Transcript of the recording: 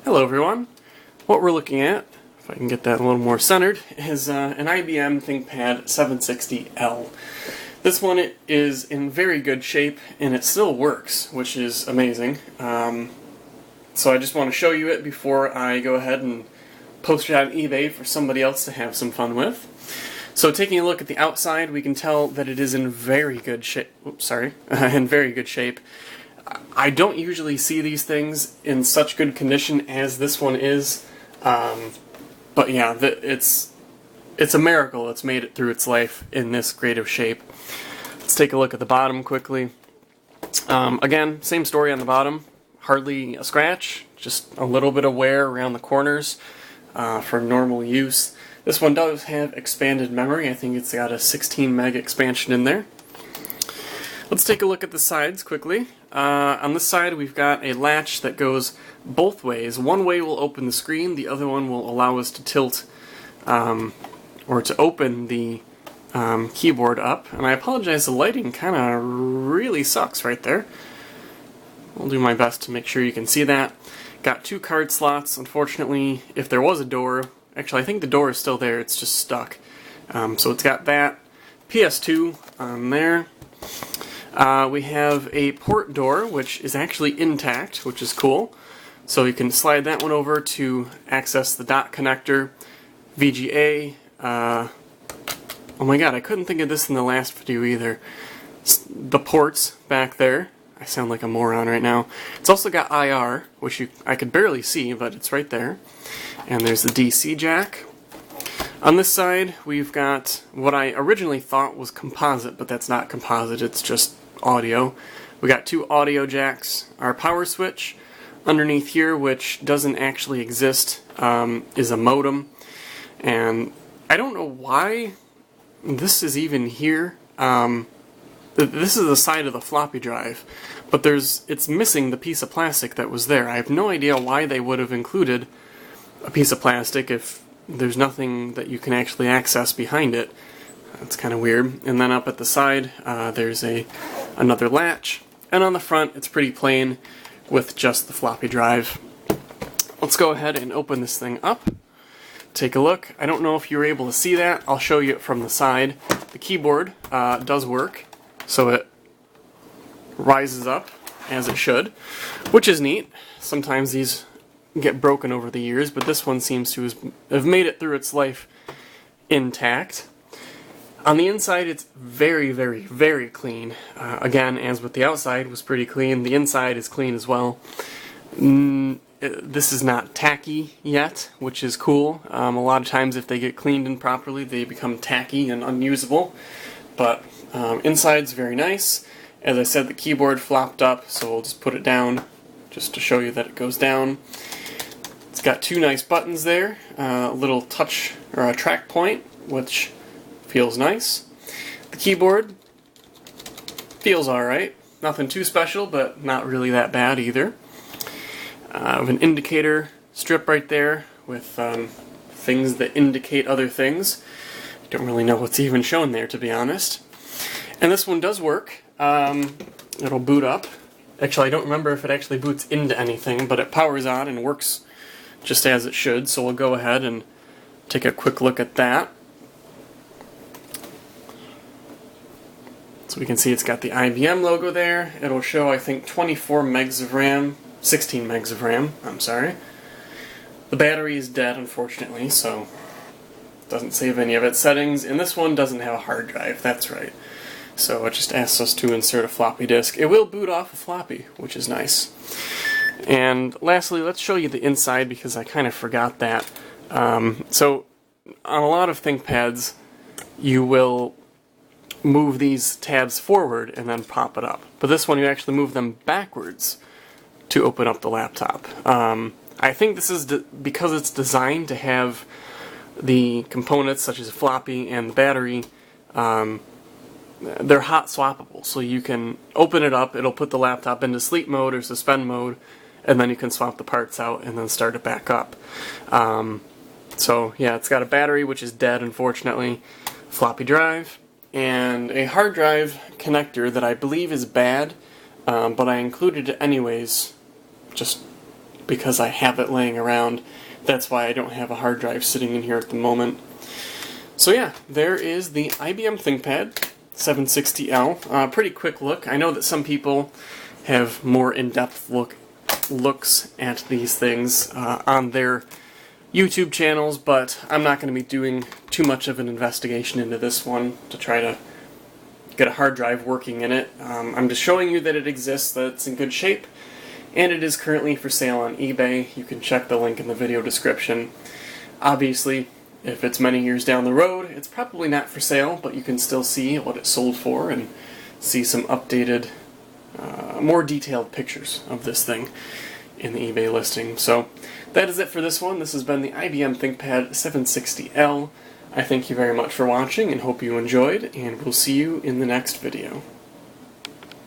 Hello everyone. What we're looking at, if I can get that a little more centered, is an IBM Thinkpad 760L. This one is in very good shape and it still works, which is amazing. So I just want to show you it before I go ahead and post it on eBay for somebody else to have some fun with. So taking a look at the outside, we can tell that it is in very good shape. In very good shape. I don't usually see these things in such good condition as this one is, but yeah, it's a miracle it's made it through its life in this great of shape. Let's take a look at the bottom quickly. Again, same story on the bottom. Hardly a scratch, just a little bit of wear around the corners for normal use. This one does have expanded memory. I think it's got a 16 meg expansion in there. Let's take a look at the sides quickly. On this side we've got a latch that goes both ways. One way will open the screen, the other one will allow us to tilt or to open the keyboard up. And I apologize, the lighting kind of really sucks right there. I'll do my best to make sure you can see that. Got two card slots. Unfortunately, if there was a door, actually I think the door is still there, it's just stuck. So it's got that. PS2 on there. We have a port door, which is actually intact, which is cool. So you can slide that one over to access the dot connector, VGA. Oh my god, I couldn't think of this in the last video either. The ports back there. I sound like a moron right now. It's also got IR, which I could barely see, but it's right there. And there's the DC jack. On this side, we've got what I originally thought was composite, but that's not composite, it's just audio. We got two audio jacks. Our power switch underneath here, which doesn't actually exist, is a modem. And I don't know why this is even here. This is the side of the floppy drive, but it's missing the piece of plastic that was there. I have no idea why they would have included a piece of plastic if there's nothing that you can actually access behind it. That's kind of weird. And then up at the side, there's another latch. And on the front, it's pretty plain with just the floppy drive. Let's go ahead and open this thing up. Take a look. I don't know if you were able to see that. I'll show you it from the side. The keyboard does work, so it rises up as it should, which is neat. Sometimes these get broken over the years, but this one seems to have made it through its life intact. On the inside, it's very, very, very clean. Again, as with the outside, was pretty clean. The inside is clean as well. This is not tacky yet, which is cool. A lot of times, if they get cleaned improperly, they become tacky and unusable. But inside's very nice. As I said, the keyboard flopped up, so we'll just put it down just to show you that it goes down. It's got two nice buttons there, a little touch or a track point, which feels nice. The keyboard feels alright. Nothing too special, but not really that bad either. I have an indicator strip right there with things that indicate other things. I don't really know what's even shown there, to be honest. And this one does work. It'll boot up. Actually, I don't remember if it actually boots into anything, but it powers on and works just as it should, so we'll go ahead and take a quick look at that. So we can see it's got the IBM logo there. It'll show, I think, 24 megs of RAM, 16 megs of RAM, I'm sorry. The battery is dead, unfortunately, so it doesn't save any of its settings, and this one doesn't have a hard drive, that's right. So it just asks us to insert a floppy disk. It will boot off a floppy, which is nice. And lastly, let's show you the inside because I kind of forgot that. So on a lot of ThinkPads, you will move these tabs forward and then pop it up. But this one, you actually move them backwards to open up the laptop. I think this is because it's designed to have the components such as floppy and the battery. They're hot swappable, so you can open it up, it'll put the laptop into sleep mode or suspend mode, and then you can swap the parts out and then start it back up. So yeah, it's got a battery, which is dead unfortunately, floppy drive, and a hard drive connector that I believe is bad, but I included it anyways, just because I have it laying around. That's why I don't have a hard drive sitting in here at the moment. So yeah, there is the IBM Thinkpad 760L. Pretty quick look. I know that some people have more in-depth looks at these things on their YouTube channels, but I'm not going to be doing too much of an investigation into this one to try to get a hard drive working in it. I'm just showing you that it exists, that it's in good shape, and it is currently for sale on eBay. You can check the link in the video description. Obviously, if it's many years down the road, it's probably not for sale, but you can still see what it sold for and see some updated, more detailed pictures of this thing in the eBay listing. So that is it for this one. This has been the IBM Thinkpad 760L. I thank you very much for watching and hope you enjoyed, and we'll see you in the next video.